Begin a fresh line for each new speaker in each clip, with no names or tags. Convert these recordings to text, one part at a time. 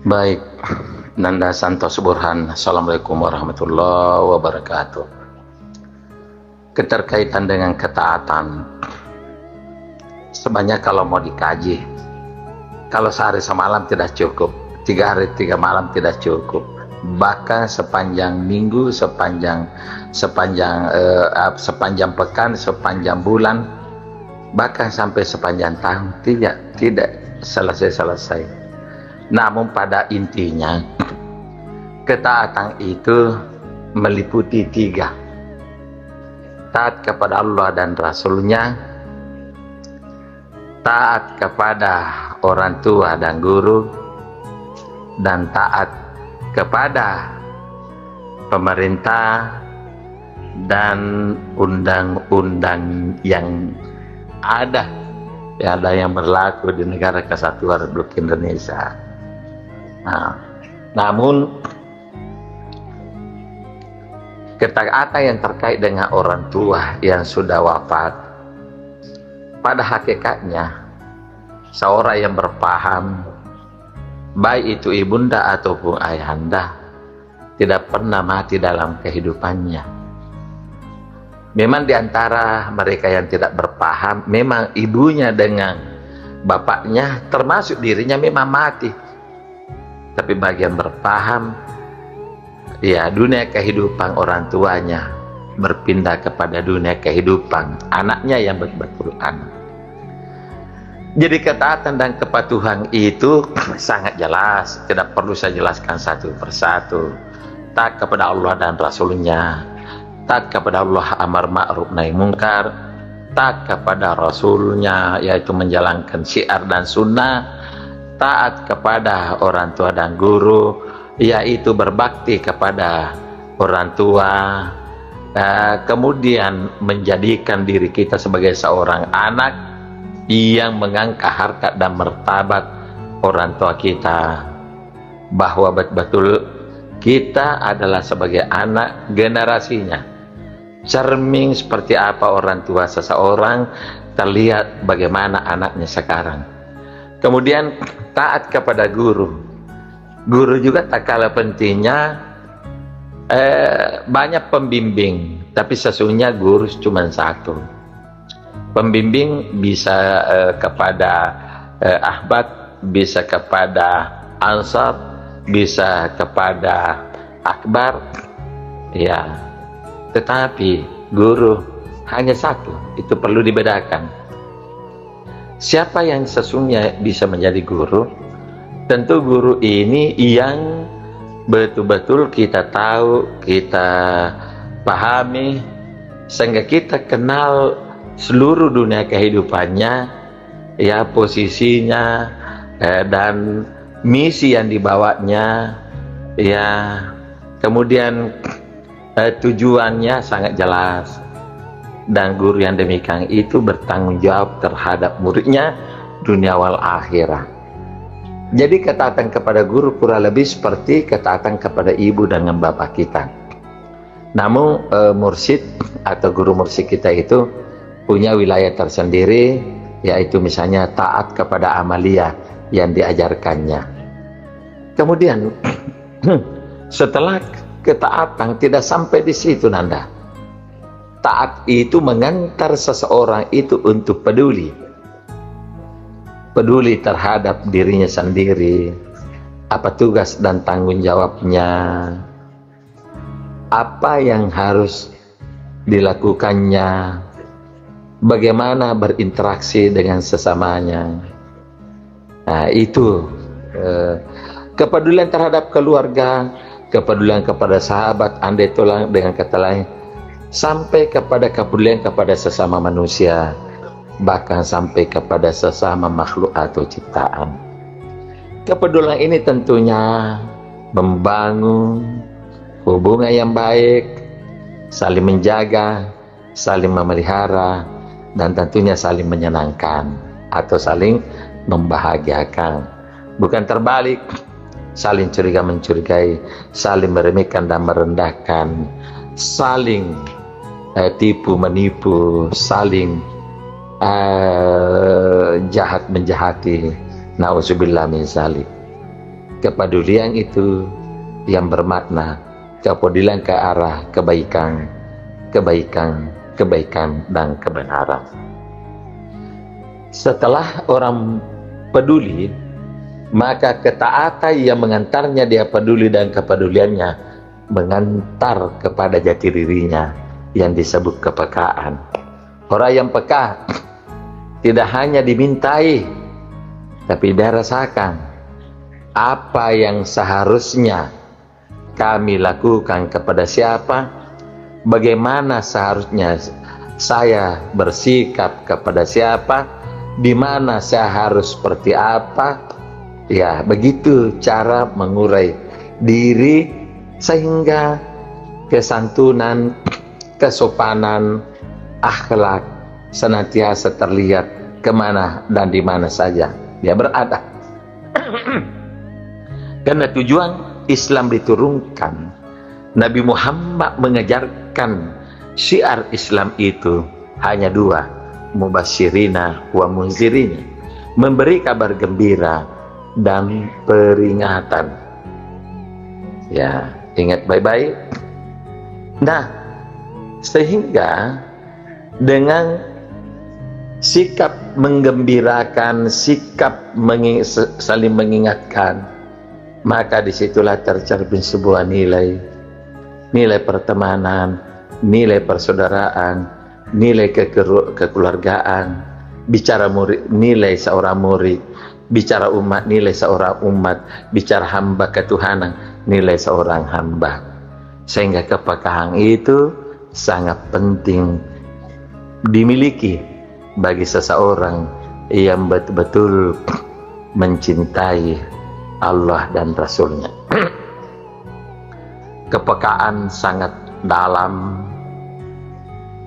Baik, Nanda Santos Burhan. Assalamualaikum warahmatullahi wabarakatuh. Keterkaitan dengan ketaatan, sebenarnya kalau mau dikaji, kalau sehari semalam tidak cukup, 3 hari 3 malam tidak cukup, bahkan sepanjang minggu, sepanjang pekan, sepanjang bulan, bahkan sampai sepanjang tahun tidak selesai. Namun pada intinya ketaatan itu meliputi 3: taat kepada Allah dan Rasulnya, taat kepada orang tua dan guru, dan taat kepada pemerintah dan undang-undang yang ada yang berlaku di negara kesatuan Republik Indonesia. Namun ketaatan yang terkait dengan orang tua yang sudah wafat, pada hakikatnya seorang yang berpaham, baik itu ibunda ataupun ayahanda, tidak pernah mati dalam kehidupannya. Memang diantara mereka yang tidak berpaham, memang ibunya dengan bapaknya termasuk dirinya memang mati. Tapi bagi yang berpaham, ya dunia kehidupan orang tuanya berpindah kepada dunia kehidupan anaknya yang betul-betul anak. Jadi ketaatan dan kepatuhan itu sangat jelas, tidak perlu saya jelaskan satu persatu. Taat kepada Allah dan Rasulnya, taat kepada Allah amar ma'ruf nahi mungkar, taat kepada Rasulnya yaitu menjalankan syiar dan sunnah, taat kepada orang tua dan guru yaitu berbakti kepada orang tua, kemudian menjadikan diri kita sebagai seorang anak yang mengangkat harkat dan martabat orang tua kita, bahwa betul-betul kita adalah sebagai anak generasinya. Cermin seperti apa orang tua seseorang, terlihat bagaimana anaknya sekarang. Kemudian taat kepada guru. Guru juga tak kalah pentingnya. Banyak pembimbing, tapi sesungguhnya guru cuma satu. Pembimbing bisa kepada ahbab, bisa kepada ansar, bisa kepada akbar, ya. Tetapi guru hanya satu, itu perlu dibedakan. Siapa yang sesungguhnya bisa menjadi guru? Tentu guru ini yang betul-betul kita tahu, kita pahami, sehingga kita kenal seluruh dunia kehidupannya, ya posisinya dan misi yang dibawanya, ya kemudian tujuannya sangat jelas. Dan guru yang demikian itu bertanggung jawab terhadap muridnya dunia wal akhirah. Jadi ketaatan kepada guru kurang lebih seperti ketaatan kepada ibu dan bapak kita. Namun mursyid atau guru mursyid kita itu punya wilayah tersendiri, yaitu misalnya taat kepada amalia yang diajarkannya. Kemudian setelah ketaatan tidak sampai di situ, Nanda. Taat itu mengantar seseorang itu untuk peduli terhadap dirinya sendiri, apa tugas dan tanggung jawabnya, apa yang harus dilakukannya, bagaimana berinteraksi dengan sesamanya. Nah itu kepedulian terhadap keluarga, kepedulian kepada sahabat, andai tulang dengan kata lain, sampai kepada kepedulian kepada sesama manusia, bahkan sampai kepada sesama makhluk atau ciptaan. Kepedulian ini tentunya membangun hubungan yang baik, saling menjaga, saling memelihara, dan tentunya saling menyenangkan atau saling membahagiakan. Bukan terbalik, saling curiga mencurigai, saling meremehkan dan merendahkan, saling tipu menipu, saling jahat menjahati. Nauzubillah min zalik. kepedulian itu yang bermakna kepedulian ke arah kebaikan, dan kebenaran. Setelah orang peduli, maka ketaatan yang mengantarnya dia peduli dan kepeduliannya mengantar kepada jati dirinya yang disebut kepekaan. Orang yang peka tidak hanya dimintai, tapi dia rasakan apa yang seharusnya kami lakukan kepada siapa, bagaimana seharusnya saya bersikap kepada siapa, di mana saya harus seperti apa. Ya, begitu cara mengurai diri sehingga kesantunan, kesopanan, akhlak senantiasa terlihat kemana dan di mana saja dia berada. Karena tujuan Islam diturunkan, Nabi Muhammad mengajarkan syiar Islam itu hanya dua, mubasyirina wa munzirina, memberi kabar gembira dan peringatan. Ya, ingat baik-baik. Nah, sehingga dengan sikap menggembirakan, sikap saling mengingatkan, maka disitulah tercermin sebuah nilai pertemanan, nilai persaudaraan, nilai kekeluargaan. Bicara murid, nilai seorang murid. Bicara umat, nilai seorang umat. Bicara hamba ketuhanan, nilai seorang hamba. Sehingga kepekaan itu sangat penting dimiliki bagi seseorang yang betul-betul mencintai Allah dan Rasulnya. Kepekaan sangat dalam,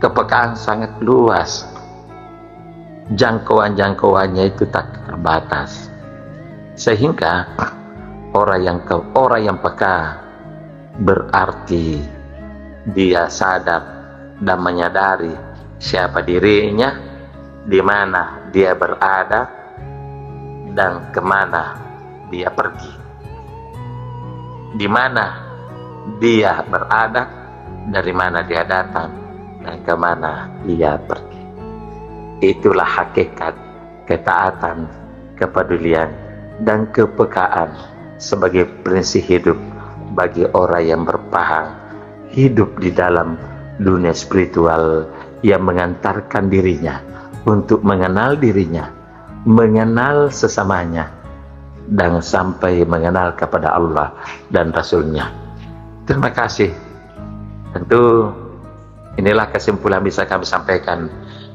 kepekaan sangat luas, jangkauannya itu tak terbatas, sehingga orang yang peka berarti dia sadar dan menyadari siapa dirinya, di mana dia berada, dan kemana dia pergi, di mana dia berada, dari mana dia datang, dan kemana dia pergi. Itulah hakikat ketaatan, kepedulian, dan kepekaan sebagai prinsip hidup bagi orang yang berpaham hidup di dalam dunia spiritual yang mengantarkan dirinya untuk mengenal dirinya, mengenal sesamanya, dan sampai mengenal kepada Allah dan Rasulnya. Terima kasih. Tentu inilah kesimpulan bisa kami sampaikan.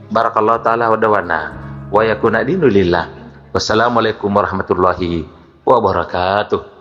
Barakallahu ta'ala wa dawana wa yakuna dinulillah. Wassalamualaikum warahmatullahi wabarakatuh.